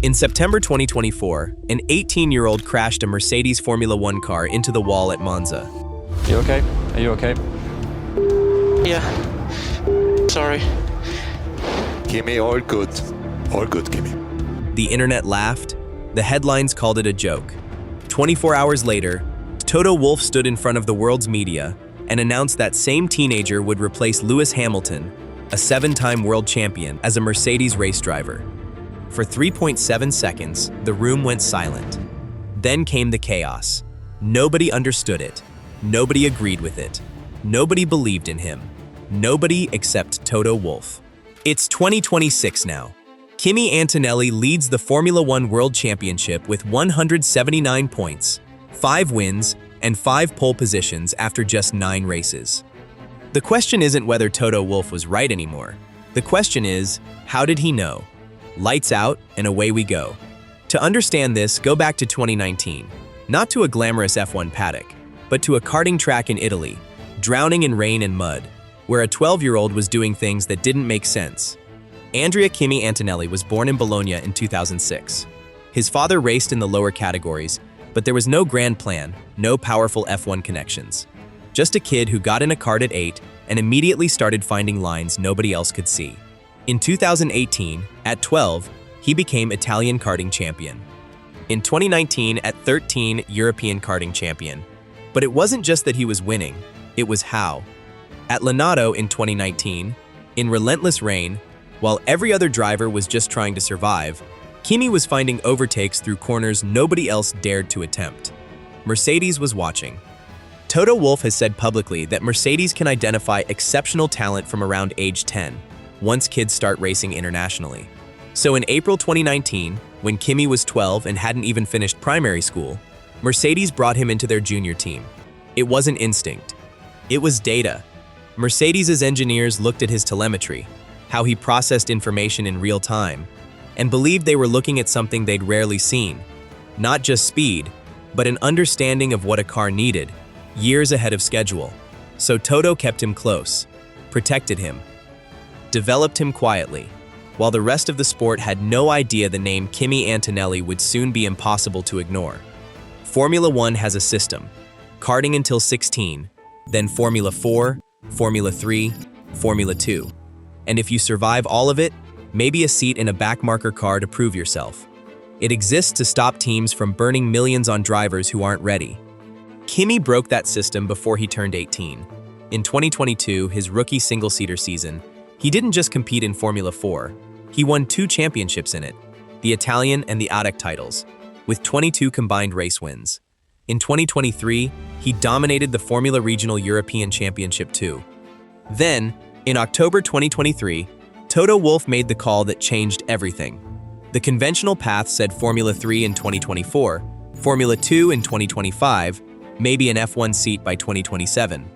In September 2024, an 18-year-old crashed a Mercedes Formula One car into the wall at Monza. You okay? Are you okay? Yeah. Sorry. Kimi, all good. All good, Kimi. The internet laughed. The headlines called it a joke. 24 hours later, Toto Wolff stood in front of the world's media and announced that same teenager would replace Lewis Hamilton, a 7-time world champion, as a Mercedes race driver. For 3.7 seconds, the room went silent. Then came the chaos. Nobody understood it. Nobody agreed with it. Nobody believed in him. Nobody except Toto Wolff. It's 2026 now. Kimi Antonelli leads the Formula One World Championship with 179 points, 5 wins, and 5 pole positions after just 9 races. The question isn't whether Toto Wolff was right anymore. The question is, how did he know? Lights out, and away we go. To understand this, go back to 2019. Not to a glamorous F1 paddock, but to a karting track in Italy, drowning in rain and mud, where a 12-year-old was doing things that didn't make sense. Andrea Kimi Antonelli was born in Bologna in 2006. His father raced in the lower categories, but there was no grand plan, no powerful F1 connections. Just a kid who got in a kart at 8 and immediately started finding lines nobody else could see. In 2018, at 12, he became Italian karting champion. In 2019, at 13, European karting champion. But it wasn't just that he was winning, it was how. At Lonato in 2019, in relentless rain, while every other driver was just trying to survive, Kimi was finding overtakes through corners nobody else dared to attempt. Mercedes was watching. Toto Wolff has said publicly that Mercedes can identify exceptional talent from around age 10, once kids start racing internationally. So in April 2019, when Kimi was 12 and hadn't even finished primary school, Mercedes brought him into their junior team. It wasn't instinct. It was data. Mercedes' engineers looked at his telemetry, how he processed information in real time, and believed they were looking at something they'd rarely seen. Not just speed, but an understanding of what a car needed, years ahead of schedule. So Toto kept him close, protected him, developed him quietly, while the rest of the sport had no idea the name Kimi Antonelli would soon be impossible to ignore. Formula One has a system: karting until 16, then Formula 4, Formula 3, Formula 2. And if you survive all of it, maybe a seat in a backmarker car to prove yourself. It exists to stop teams from burning millions on drivers who aren't ready. Kimi broke that system before he turned 18. In 2022, his rookie single-seater season, he didn't just compete in Formula 4, he won 2 championships in it, the Italian and the ADAC titles, with 22 combined race wins. In 2023, he dominated the Formula Regional European Championship too. Then, in October 2023, Toto Wolff made the call that changed everything. The conventional path said Formula 3 in 2024, Formula 2 in 2025, maybe an F1 seat by 2027.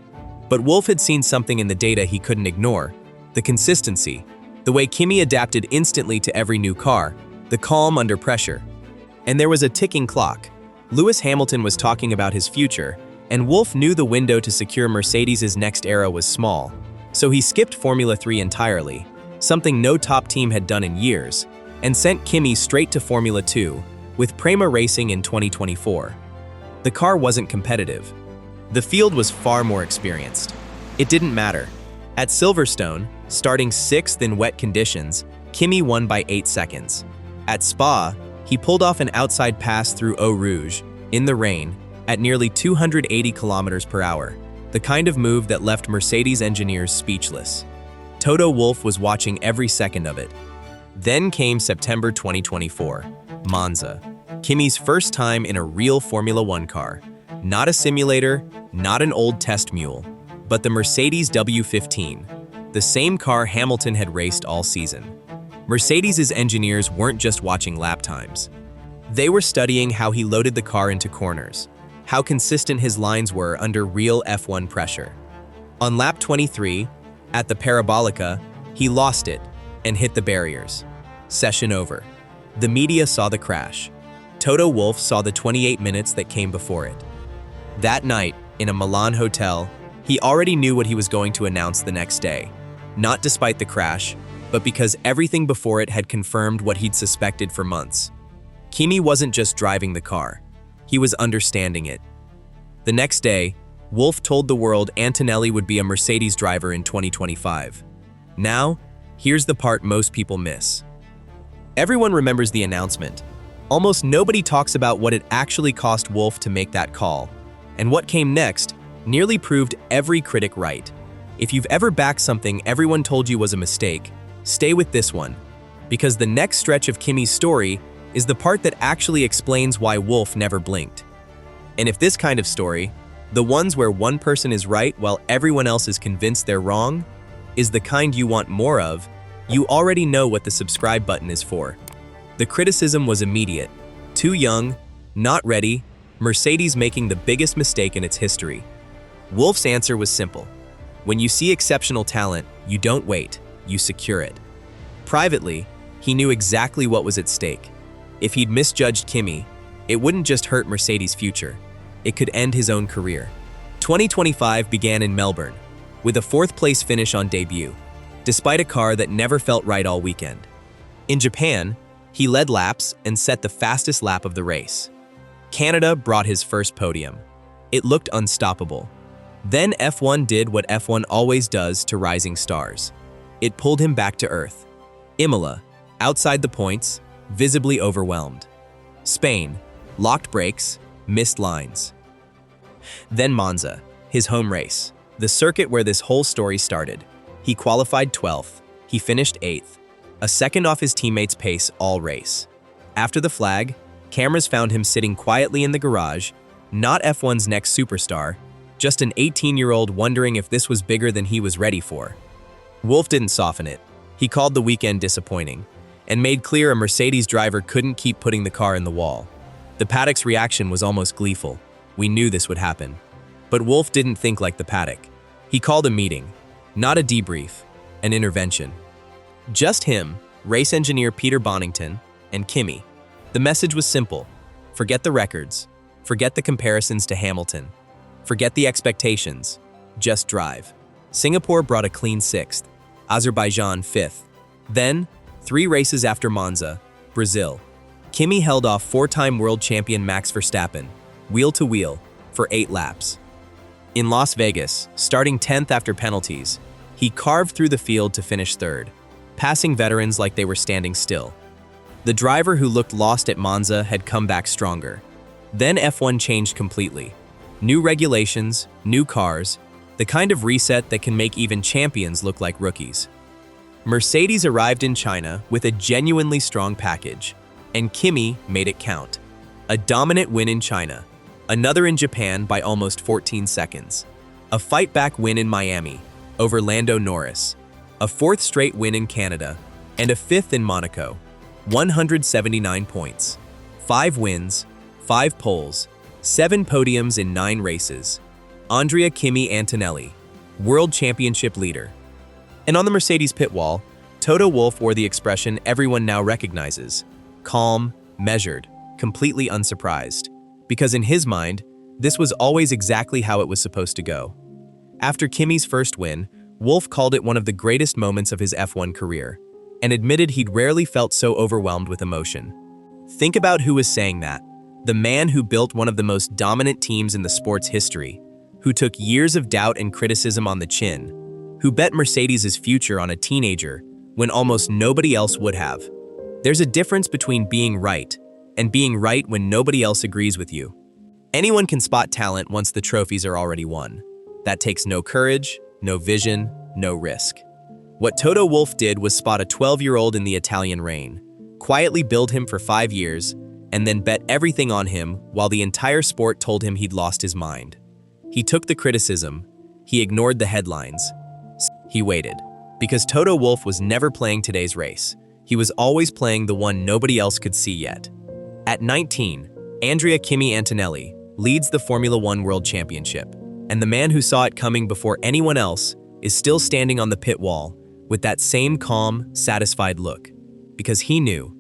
But Wolff had seen something in the data he couldn't ignore: the consistency, the way Kimi adapted instantly to every new car, the calm under pressure. And there was a ticking clock. Lewis Hamilton was talking about his future, and Wolff knew the window to secure Mercedes' next era was small. So he skipped Formula 3 entirely, something no top team had done in years, and sent Kimi straight to Formula 2, with Prema racing in 2024. The car wasn't competitive. The field was far more experienced. It didn't matter. At Silverstone, starting 6th in wet conditions, Kimi won by 8 seconds. At Spa, he pulled off an outside pass through Eau Rouge, in the rain, at nearly 280 kilometers per hour. The kind of move that left Mercedes engineers speechless. Toto Wolff was watching every second of it. Then came September 2024, Monza. Kimi's first time in a real Formula One car. Not a simulator, not an old test mule, but the Mercedes W15, the same car Hamilton had raced all season. Mercedes' engineers weren't just watching lap times. They were studying how he loaded the car into corners, how consistent his lines were under real F1 pressure. On lap 23, at the Parabolica, he lost it and hit the barriers. Session over. The media saw the crash. Toto Wolff saw the 28 minutes that came before it. That night, in a Milan hotel, he already knew what he was going to announce the next day. Not despite the crash, but because everything before it had confirmed what he'd suspected for months. Kimi wasn't just driving the car, he was understanding it. The next day, Wolff told the world Antonelli would be a Mercedes driver in 2025. Now, here's the part most people miss. Everyone remembers the announcement. Almost nobody talks about what it actually cost Wolff to make that call. And what came next nearly proved every critic right. If you've ever backed something everyone told you was a mistake, stay with this one. Because the next stretch of Kimi's story is the part that actually explains why Wolff never blinked. And if this kind of story, the ones where one person is right while everyone else is convinced they're wrong, is the kind you want more of, you already know what the subscribe button is for. The criticism was immediate. Too young, not ready, Mercedes making the biggest mistake in its history. Wolff's answer was simple. When you see exceptional talent, you don't wait, you secure it. Privately, he knew exactly what was at stake. If he'd misjudged Kimi, it wouldn't just hurt Mercedes' future, it could end his own career. 2025 began in Melbourne, with a fourth-place finish on debut, despite a car that never felt right all weekend. In Japan, he led laps and set the fastest lap of the race. Canada brought his first podium. It looked unstoppable. Then F1 did what F1 always does to rising stars. It pulled him back to earth. Imola, outside the points, visibly overwhelmed. Spain, locked brakes, missed lines. Then Monza, his home race, the circuit where this whole story started. He qualified 12th, he finished 8th, a second off his teammates' pace all race. After the flag, cameras found him sitting quietly in the garage, not F1's next superstar, just an 18-year-old wondering if this was bigger than he was ready for. Wolff didn't soften it. He called the weekend disappointing, and made clear a Mercedes driver couldn't keep putting the car in the wall. The paddock's reaction was almost gleeful. We knew this would happen. But Wolff didn't think like the paddock. He called a meeting, not a debrief, an intervention. Just him, race engineer Peter Bonington, and Kimi. The message was simple. Forget the records. Forget the comparisons to Hamilton. Forget the expectations. Just drive. Singapore brought a clean 6th. Azerbaijan 5th. Then, 3 races after Monza, Brazil. Kimi held off 4-time world champion Max Verstappen, wheel to wheel, for 8 laps. In Las Vegas, starting 10th after penalties, he carved through the field to finish 3rd, passing veterans like they were standing still. The driver who looked lost at Monza had come back stronger. Then F1 changed completely. New regulations, new cars, the kind of reset that can make even champions look like rookies. Mercedes arrived in China with a genuinely strong package, and Kimi made it count. A dominant win in China, another in Japan by almost 14 seconds, a fight-back win in Miami over Lando Norris, a 4th straight win in Canada, and a 5th in Monaco. 179 points, 5 wins, 5 poles, 7 podiums in 9 races. Andrea Kimi Antonelli, World Championship leader. And on the Mercedes pit wall, Toto Wolff wore the expression everyone now recognizes: calm, measured, completely unsurprised. Because in his mind, this was always exactly how it was supposed to go. After Kimi's first win, Wolff called it one of the greatest moments of his F1 career, and admitted he'd rarely felt so overwhelmed with emotion. Think about who was saying that. The man who built one of the most dominant teams in the sport's history, who took years of doubt and criticism on the chin, who bet Mercedes' future on a teenager when almost nobody else would have. There's a difference between being right and being right when nobody else agrees with you. Anyone can spot talent once the trophies are already won. That takes no courage, no vision, no risk. What Toto Wolff did was spot a 12-year-old in the Italian rain, quietly build him for 5 years, and then bet everything on him while the entire sport told him he'd lost his mind. He took the criticism, he ignored the headlines. He waited. Because Toto Wolff was never playing today's race. He was always playing the one nobody else could see yet. At 19, Andrea Kimi Antonelli leads the Formula One World Championship, and the man who saw it coming before anyone else is still standing on the pit wall with that same calm, satisfied look. Because he knew